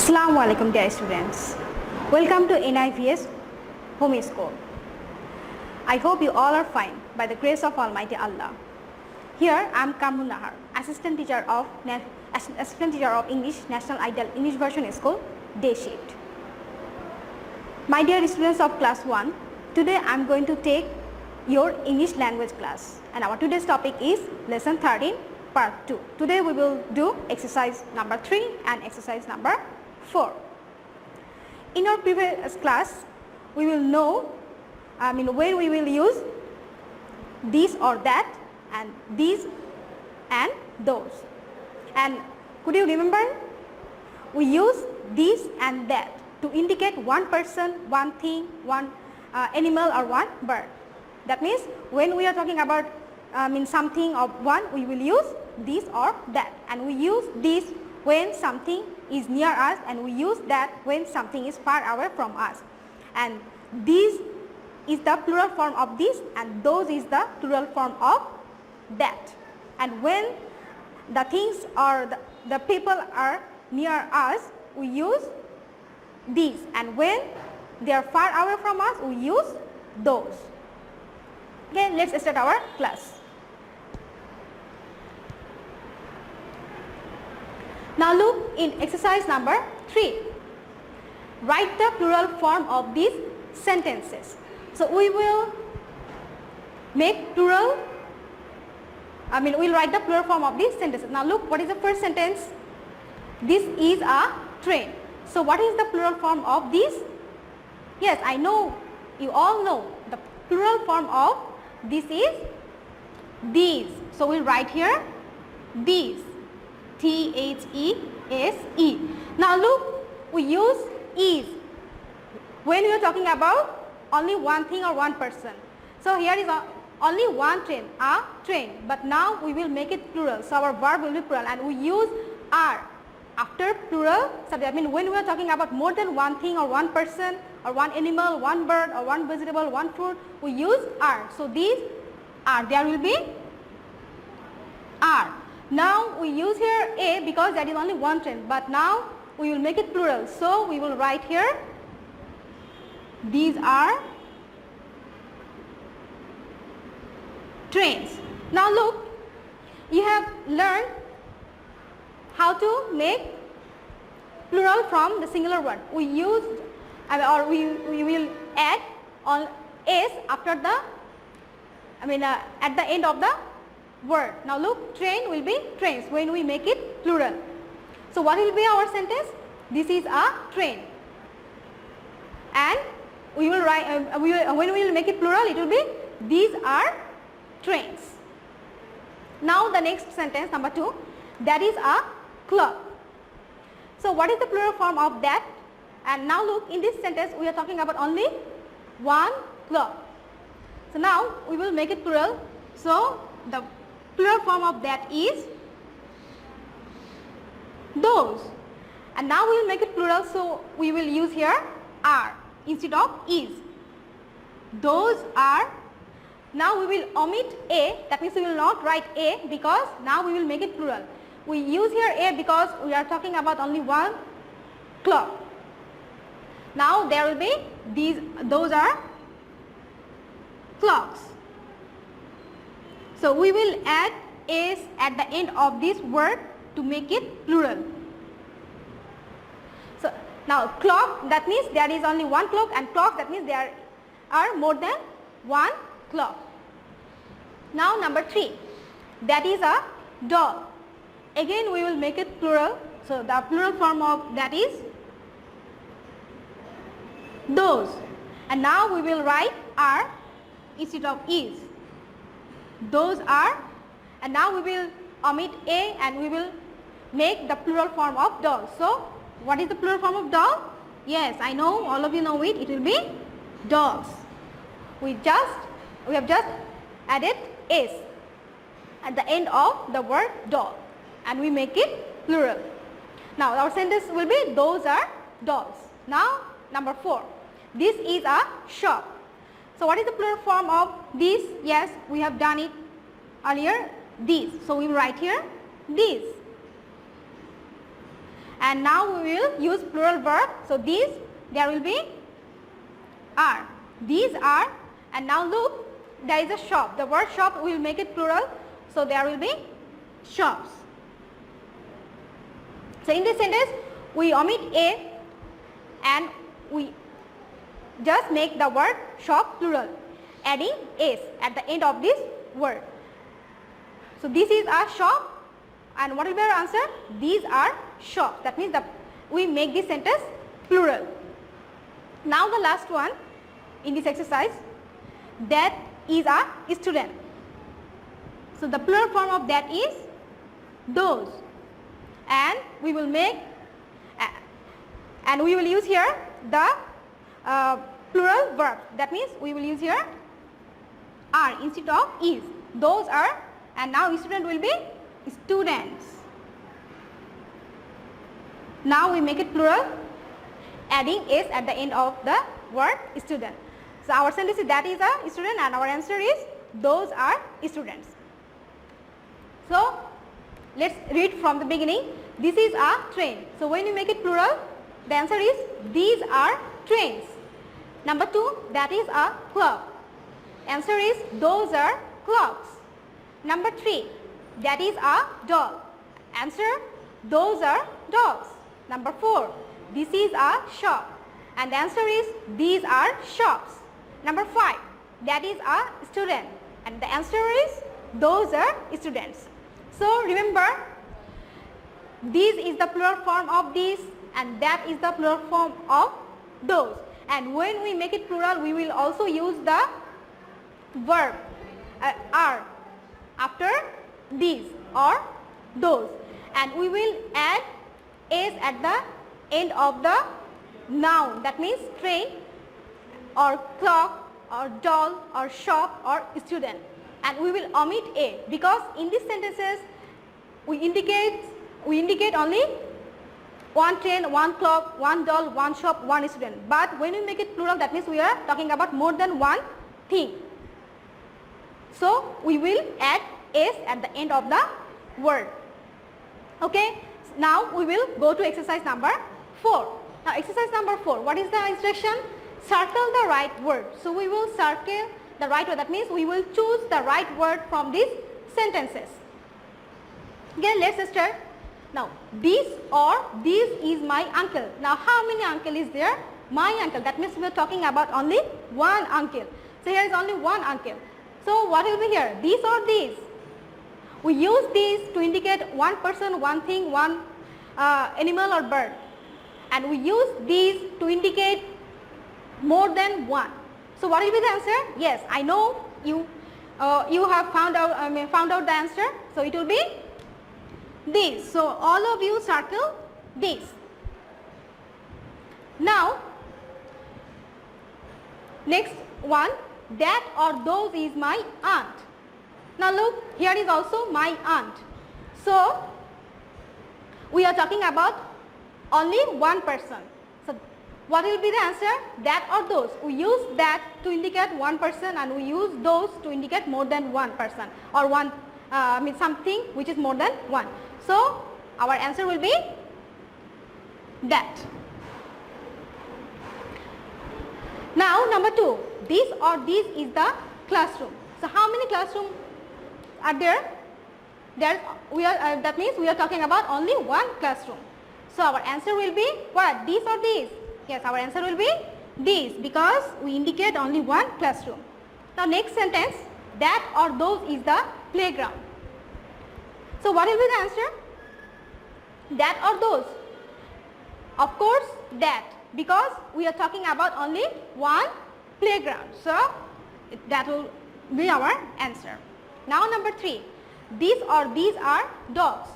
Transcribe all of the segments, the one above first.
Assalamu alaikum dear students. Welcome to NIVS Home School. I hope you all are fine by the grace of Almighty Allah. Here I am Kamrul Nahar, assistant teacher of English National Ideal English Version School, Day Shift. My dear students of class 1, today I am going to take your English language class, and our today's topic is lesson 13 part 2. Today we will do exercise number 3 and exercise number 4. In our previous class, we will know when we will use this or that and these and those. And could you remember, we use this and that to indicate one person, one thing, one animal or one bird. That means when we are talking about something or one, we will use this or that, and we use this when something is near us, and we use that when something is far away from us. And this is the plural form of this, and those is the plural form of that. And when the things or the people are near us, we use these, and when they are far away from us, we use those. Okay, let's start our class. Now look in exercise number 3. Write the plural form of these sentences. So we will make plural, we'll write the plural form of these sentences. Now look, what is the first sentence? This is a train. So what is the plural form of this? Yes, I know, you all know the plural form of this is these. So we'll write here these. T-H-E-S-E. Now look, we use is when we are talking about only one thing or one person. So here is only one train, a train, but now we will make it plural. So our verb will be plural, and we use are after plural subject. When we are talking about more than one thing or one person or one animal, one bird or one vegetable, one fruit, we use are. So these are, there will be are. Now we use here a because that is only one train, but now we will make it plural. So we will write here these are trains. Now look, you have learned how to make plural from the singular word. We used or we will add on s after the at the end of the word. Now look, train will be trains when we make it plural. So what will be our sentence? This is a train, and we will write when we will make it plural, it will be these are trains. Now the next sentence, number 2, that is a clock. So what is the plural form of that? And now look, in this sentence we are talking about only one clock. So now we will make it plural. So the plural form of that is those, and now we will make it plural, so we will use here are instead of is. Those are. Now we will omit a, that means we will not write a because now we will make it plural. We use here a because we are talking about only one clock. Now there will be those are clocks. So we will add s at the end of this word to make it plural. So now clock, that means there is only one clock, and clock, that means there are more than one clock. Now number 3, that is a doll. Again we will make it plural. So the plural form of that is those, and now we will write are instead of is. Those are, and now we will omit a and we will make the plural form of doll. So what is the plural form of doll? Yes, I know, all of you know it. It will be dolls. We have just added s at the end of the word doll, and we make it plural. Now our sentence will be those are dolls. Now number 4, this is a shop. So what is the plural form of this? Yes, we have done it earlier, these. So we will write here these. and now we will use plural verb. So these, there will be are. These are, and now look, there is a shop. The word shop, we will make it plural. So there will be shops. So in this sentence, we omit a and we just make the word shop plural, adding s at the end of this word. So this is a shop, and what will be our answer? These are shops. That means we make this sentence plural. Now the last one in this exercise, that is a student. So the plural form of that is those, and we will make and we will use here the plural verb. That means we will use here are instead of is. Those are, and now student will be students. Now we make it plural, adding s at the end of the word student. So our sentence is that is a student, and our answer is those are students. So let's read from the beginning. This is a train. So when you make it plural, the answer is these are trains. Number 2, that is a clock. Answer is those are clocks. Number 3, that is a dog. Answer, those are dogs. Number 4, this is a shop, and the answer is these are shops. Number 5, that is a student, and the answer is those are students. So remember, this is the plural form of this, and that is the plural form of those. And when we make it plural, we will also use the verb are after these or those, and we will add s at the end of the noun. That means train or clock or doll or shop or student, and we will omit a, because in these sentences we indicate only one train, one clock, one doll, one shop, one student. But when we make it plural, that means we are talking about more than one thing. So we will add s at the end of the word. Okay. Now we will go to exercise number 4. Now exercise number 4, what is the instruction? Circle the right word. So we will circle the right word. That means we will choose the right word from these sentences. Okay, let's start. Now this or this is my uncle. Now how many uncle is there? My uncle. That means we are talking about only one uncle. So here is only one uncle. So what will be here? This or this? We use these to indicate one person, one thing, one animal or bird, and we use these to indicate more than one. So what will be the answer? Yes, I know you have found out the answer. So it will be this. So all of you circle this. Now next one, that or those is my aunt. Now look, here is also my aunt. So we are talking about only one person. So what will be the answer? That or those. We use that to indicate one person, and we use those to indicate more than one person, or one something which is more than one. So our answer will be that. Now number 2, this or this is the classroom. So how many classrooms are there? That means we are talking about only one classroom. So our answer will be what? This or this? Yes, our answer will be this, because we indicate only one classroom. Now next sentence, that or those is the playground. So what will be the answer? That or those? Of course that, because we are talking about only one playground. So that will be our answer. Now number 3, these or these are dogs.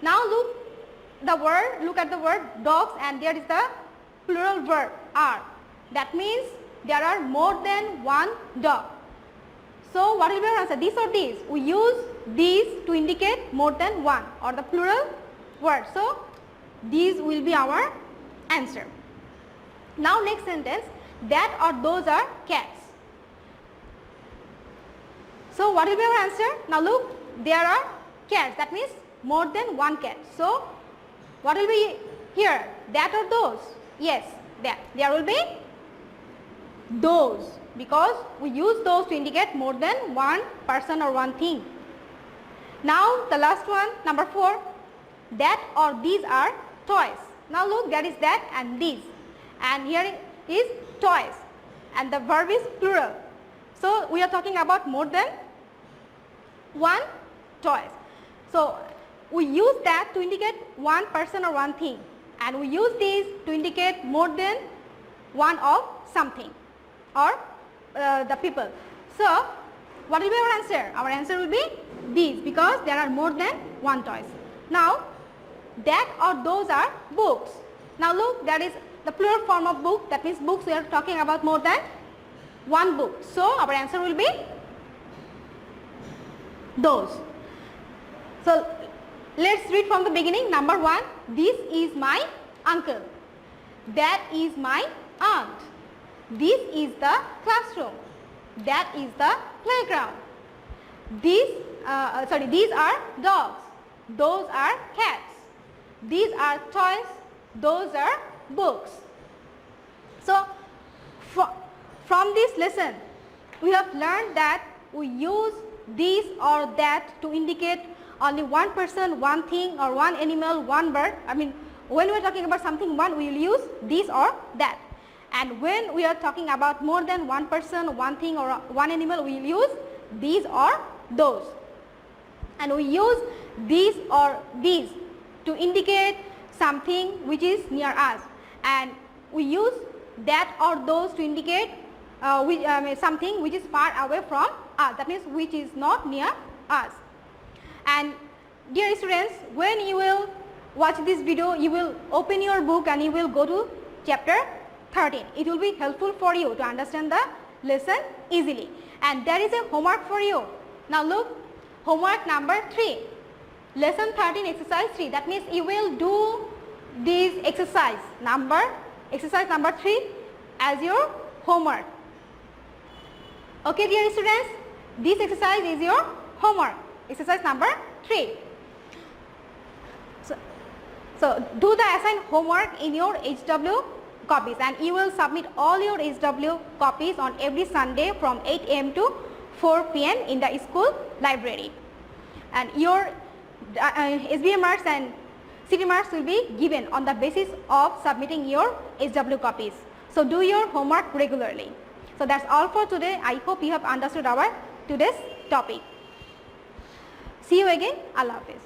Now look at the word dogs, and there is the plural verb are. That means there are more than one dog. So what will be our answer? This or these? We use these to indicate more than one, or the plural word. So these will be our answer. Now next sentence, that or those are cats. So what will be our answer? Now look, there are cats. That means more than one cat. So What will be here? That or those? Yes, that. There will be those, because we use those to indicate more than one person or one thing. Now the last one, number 4, that or these are toys. Now look, that is that and these, and here is toys, and the verb is plural. So we are talking about more than one toys. So we use that to indicate one person or one thing, and we use these to indicate more than one of something or the people. So what will be our answer? Our answer will be these, because there are more than one toys. Now that or those are books. Now look, that is the plural form of book. That means books, we are talking about more than one book. So our answer will be those. So let's read from the beginning. Number 1, this is my uncle. That is my aunt. This is the classroom. That is the playground. These are dogs. Those are cats. These are toys. Those are books. So from this lesson, we have learned that we use this or that to indicate only one person, one thing, or one animal, one bird. I mean, when we are talking about something one, we will use this or that. And when we are talking about more than one person, one thing, or one animal, we will use these or those. And we use these or these to indicate something which is near us. And we use that or those to indicate something which is far away from us. That means which is not near us. And dear students, when you will watch this video, you will open your book and you will go to chapter 13. It will be helpful for you to understand the lesson easily. And there is a homework for you. Now look, homework number 3. Lesson 13, exercise 3. That means you will do this exercise number 3 as your homework. Okay, dear students, this exercise is your homework. Exercise number 3. So do the assigned homework in your HW copies, and you will submit all your HW copies on every Sunday from 8 AM to 4 PM in the school library. And your SBA marks and city marks will be given on the basis of submitting your HW copies. So do your homework regularly. So that's all for today. I hope you have understood our today's topic. See you again. Allah Hafiz.